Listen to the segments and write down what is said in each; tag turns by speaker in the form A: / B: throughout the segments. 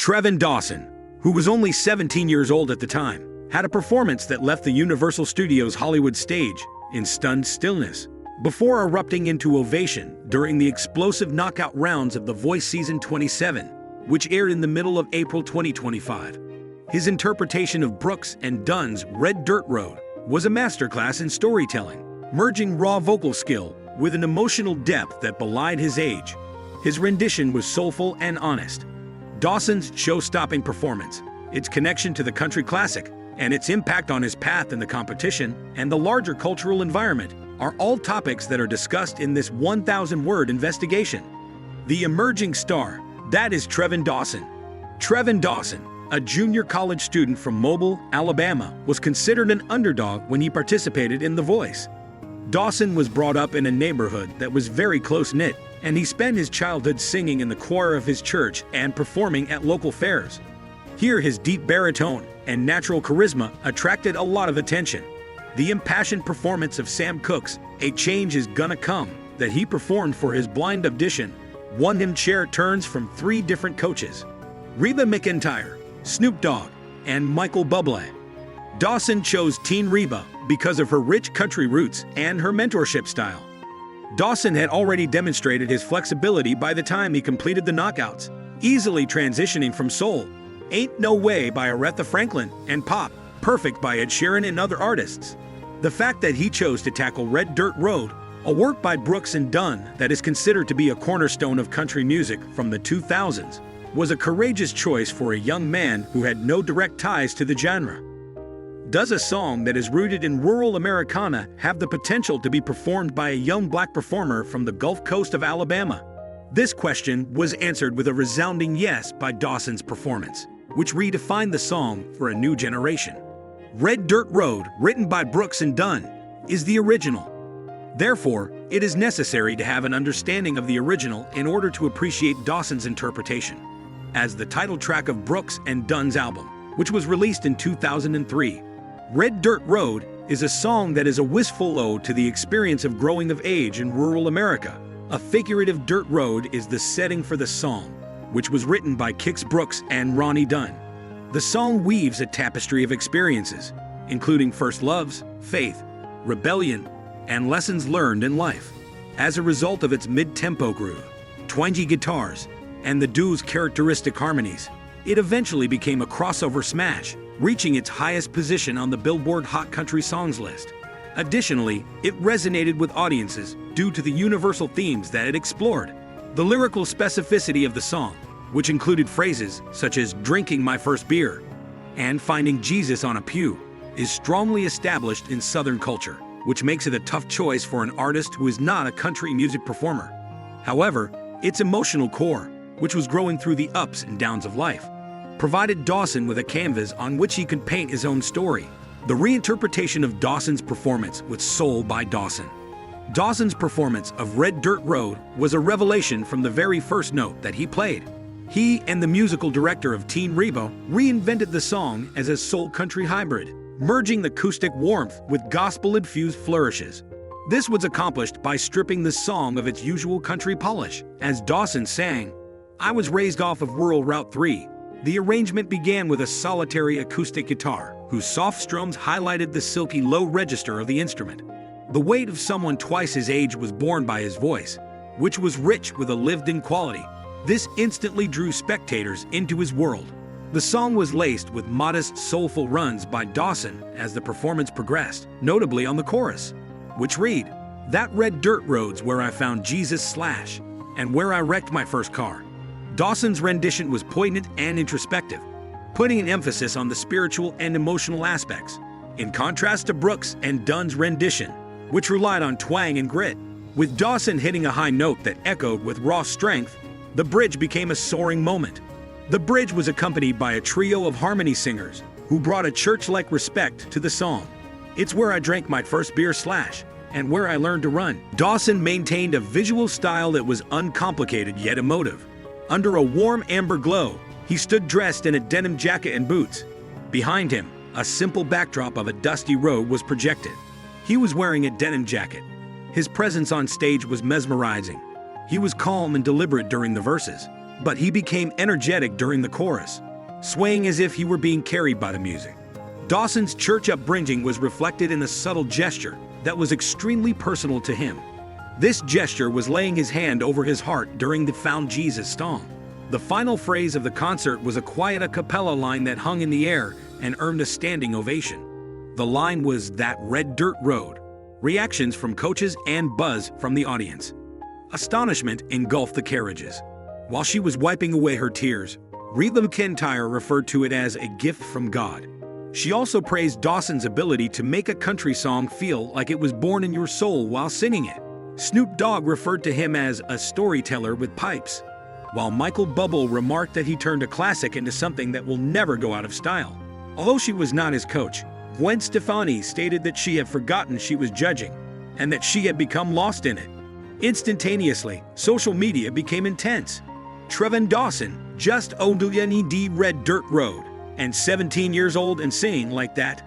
A: Trevon Dawson, who was only 17 years old at the time, had a performance that left the Universal Studios Hollywood stage in stunned stillness, before erupting into ovation during the explosive knockout rounds of The Voice Season 27, which aired in the middle of April 2025. His interpretation of Brooks and Dunn's Red Dirt Road was a masterclass in storytelling, merging raw vocal skill with an emotional depth that belied his age. His rendition was soulful and honest. Dawson's show-stopping performance, its connection to the country classic, and its impact on his path in the competition and the larger cultural environment are all topics that are discussed in this 1,000-word investigation. The emerging star, that is Trevon Dawson. Trevon Dawson, a junior college student from Mobile, Alabama, was considered an underdog when he participated in The Voice. Dawson was brought up in a neighborhood that was very close-knit, and he spent his childhood singing in the choir of his church and performing at local fairs. Here, his deep baritone and natural charisma attracted a lot of attention. The impassioned performance of Sam Cooke's "A Change Is Gonna Come" that he performed for his blind audition won him chair turns from 3 different coaches: Reba McEntire, Snoop Dogg, and Michael Bublé. Dawson chose Teen Reba because of her rich country roots and her mentorship style. Dawson had already demonstrated his flexibility by the time he completed the knockouts, easily transitioning from soul, "Ain't No Way" by Aretha Franklin, and pop, "Perfect" by Ed Sheeran and other artists. The fact that he chose to tackle Red Dirt Road, a work by Brooks and Dunn that is considered to be a cornerstone of country music from the 2000s, was a courageous choice for a young man who had no direct ties to the genre. Does a song that is rooted in rural Americana have the potential to be performed by a young black performer from the Gulf Coast of Alabama? This question was answered with a resounding yes by Dawson's performance, which redefined the song for a new generation. Red Dirt Road, written by Brooks and Dunn, is the original. Therefore, it is necessary to have an understanding of the original in order to appreciate Dawson's interpretation. As the title track of Brooks and Dunn's album, which was released in 2003, Red Dirt Road is a song that is a wistful ode to the experience of growing of age in rural America. A figurative dirt road is the setting for the song, which was written by Kix Brooks and Ronnie Dunn. The song weaves a tapestry of experiences, including first loves, faith, rebellion, and lessons learned in life. As a result of its mid-tempo groove, twangy guitars, and the duo's characteristic harmonies, it eventually became a crossover smash, reaching its highest position on the Billboard Hot Country Songs list. Additionally, it resonated with audiences due to the universal themes that it explored. The lyrical specificity of the song, which included phrases such as "drinking my first beer" and "finding Jesus on a pew," is strongly established in Southern culture, which makes it a tough choice for an artist who is not a country music performer. However, its emotional core, which was growing through the ups and downs of life, provided Dawson with a canvas on which he could paint his own story. The reinterpretation of Dawson's performance with soul by Dawson. Dawson's performance of Red Dirt Road was a revelation from the very first note that he played. He and the musical director of Teen Reba reinvented the song as a soul country hybrid, merging the acoustic warmth with gospel-infused flourishes. This was accomplished by stripping the song of its usual country polish. As Dawson sang, "I was raised off of rural Route 3, the arrangement began with a solitary acoustic guitar, whose soft strums highlighted the silky low register of the instrument. The weight of someone twice his age was borne by his voice, which was rich with a lived-in quality. This instantly drew spectators into his world." The song was laced with modest, soulful runs by Dawson as the performance progressed, notably on the chorus, which read, "That red dirt road's where I found Jesus / and where I wrecked my first car." Dawson's rendition was poignant and introspective, putting an emphasis on the spiritual and emotional aspects, in contrast to Brooks and Dunn's rendition, which relied on twang and grit. With Dawson hitting a high note that echoed with raw strength, the bridge became a soaring moment. The bridge was accompanied by a trio of harmony singers who brought a church-like respect to the song. "It's where I drank my first beer / and where I learned to run." Dawson maintained a visual style that was uncomplicated yet emotive. Under a warm amber glow, he stood dressed in a denim jacket and boots. Behind him, a simple backdrop of a dusty road was projected. He was wearing a denim jacket. His presence on stage was mesmerizing. He was calm and deliberate during the verses, but he became energetic during the chorus, swaying as if he were being carried by the music. Dawson's church upbringing was reflected in a subtle gesture that was extremely personal to him. This gesture was laying his hand over his heart during the Found Jesus song. The final phrase of the concert was a quiet a cappella line that hung in the air and earned a standing ovation. The line was "That red dirt road." Reactions from coaches and buzz from the audience. Astonishment engulfed the carriages. While she was wiping away her tears, Reba McEntire referred to it as a gift from God. She also praised Dawson's ability to make a country song feel like it was born in your soul while singing it. Snoop Dogg referred to him as a storyteller with pipes, while Michael Bublé remarked that he turned a classic into something that will never go out of style. Although she was not his coach, Gwen Stefani stated that she had forgotten she was judging and that she had become lost in it. Instantaneously, social media became intense. Trevon Dawson, just ODNED red dirt road, and 17 years old and singing like that,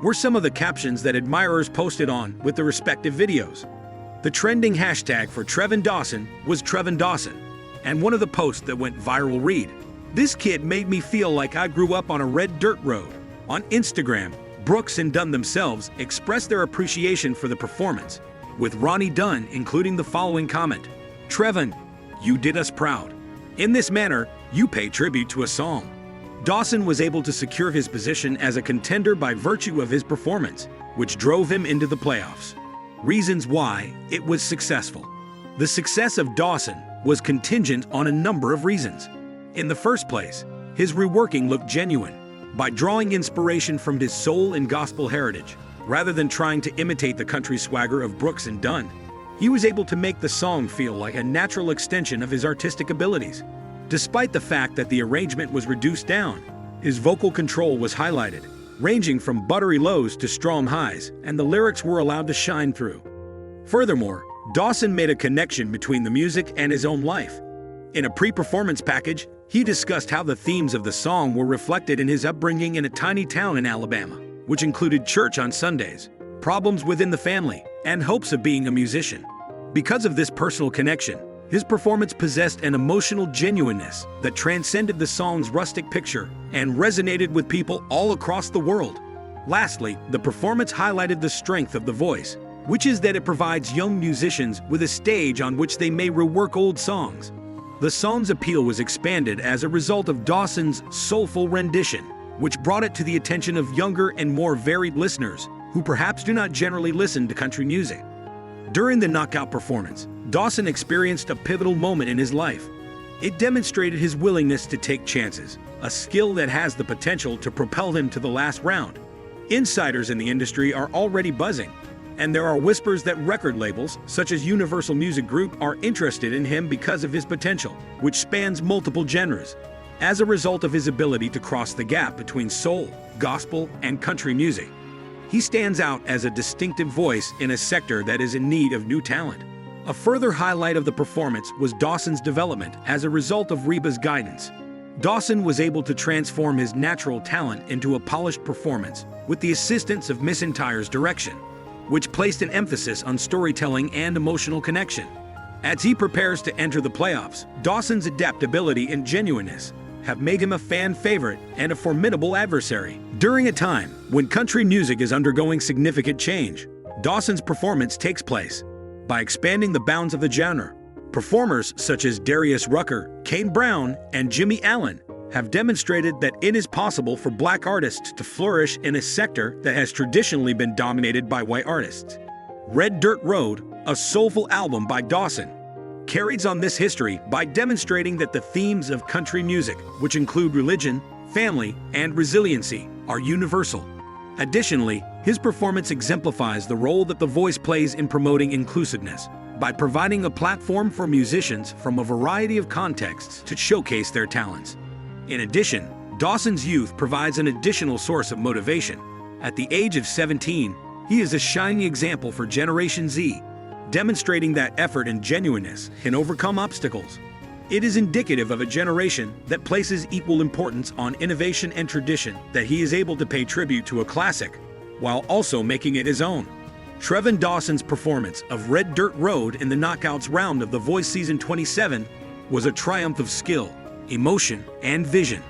A: were some of the captions that admirers posted on with the respective videos. The trending hashtag for Trevon Dawson was Trevon Dawson, and one of the posts that went viral read, "This kid made me feel like I grew up on a red dirt road." On Instagram, Brooks and Dunn themselves expressed their appreciation for the performance, with Ronnie Dunn including the following comment, "Trevon, you did us proud. In this manner, you pay tribute to a song." Dawson was able to secure his position as a contender by virtue of his performance, which drove him into the playoffs. Reasons why it was successful. The success of Dawson was contingent on a number of reasons. In the first place, his reworking looked genuine. By drawing inspiration from his soul and gospel heritage, rather than trying to imitate the country swagger of Brooks and Dunn, he was able to make the song feel like a natural extension of his artistic abilities. Despite the fact that the arrangement was reduced down, his vocal control was highlighted, ranging from buttery lows to strong highs, and the lyrics were allowed to shine through. Furthermore, Dawson made a connection between the music and his own life. In a pre-performance package, he discussed how the themes of the song were reflected in his upbringing in a tiny town in Alabama, which included church on Sundays, problems within the family, and hopes of being a musician. Because of this personal connection, his performance possessed an emotional genuineness that transcended the song's rustic picture and resonated with people all across the world. Lastly, the performance highlighted the strength of the voice, which is that it provides young musicians with a stage on which they may rework old songs. The song's appeal was expanded as a result of Dawson's soulful rendition, which brought it to the attention of younger and more varied listeners who perhaps do not generally listen to country music. During the knockout performance, Dawson experienced a pivotal moment in his life. It demonstrated his willingness to take chances, a skill that has the potential to propel him to the last round. Insiders in the industry are already buzzing, and there are whispers that record labels, such as Universal Music Group, are interested in him because of his potential, which spans multiple genres. As a result of his ability to cross the gap between soul, gospel, and country music, he stands out as a distinctive voice in a sector that is in need of new talent. A further highlight of the performance was Dawson's development as a result of Reba's guidance. Dawson was able to transform his natural talent into a polished performance with the assistance of McEntire's direction, which placed an emphasis on storytelling and emotional connection. As he prepares to enter the playoffs, Dawson's adaptability and genuineness have made him a fan favorite and a formidable adversary. During a time when country music is undergoing significant change, Dawson's performance takes place by expanding the bounds of the genre. Performers such as Darius Rucker, Kane Brown, and Jimmy Allen have demonstrated that it is possible for black artists to flourish in a sector that has traditionally been dominated by white artists. Red Dirt Road, a soulful album by Dawson, carries on this history by demonstrating that the themes of country music, which include religion, family, and resiliency, are universal. Additionally, his performance exemplifies the role that the voice plays in promoting inclusiveness by providing a platform for musicians from a variety of contexts to showcase their talents. In addition, Dawson's youth provides an additional source of motivation. At the age of 17, he is a shining example for Generation Z, demonstrating that effort and genuineness can overcome obstacles. It is indicative of a generation that places equal importance on innovation and tradition, that he is able to pay tribute to a classic while also making it his own. Trevon Dawson's performance of Red Dirt Road in the Knockouts round of The Voice Season 27 was a triumph of skill, emotion, and vision.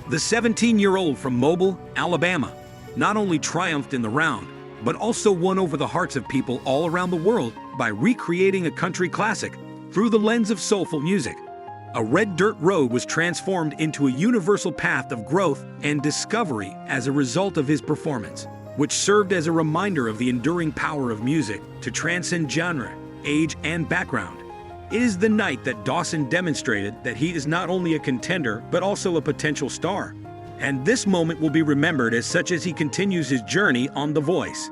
A: The 17-year-old from Mobile, Alabama, not only triumphed in the round, but also won over the hearts of people all around the world by recreating a country classic through the lens of soulful music. A red dirt road was transformed into a universal path of growth and discovery as a result of his performance, which served as a reminder of the enduring power of music to transcend genre, age, and background. It is the night that Dawson demonstrated that he is not only a contender, but also a potential star. And this moment will be remembered as such as he continues his journey on The Voice.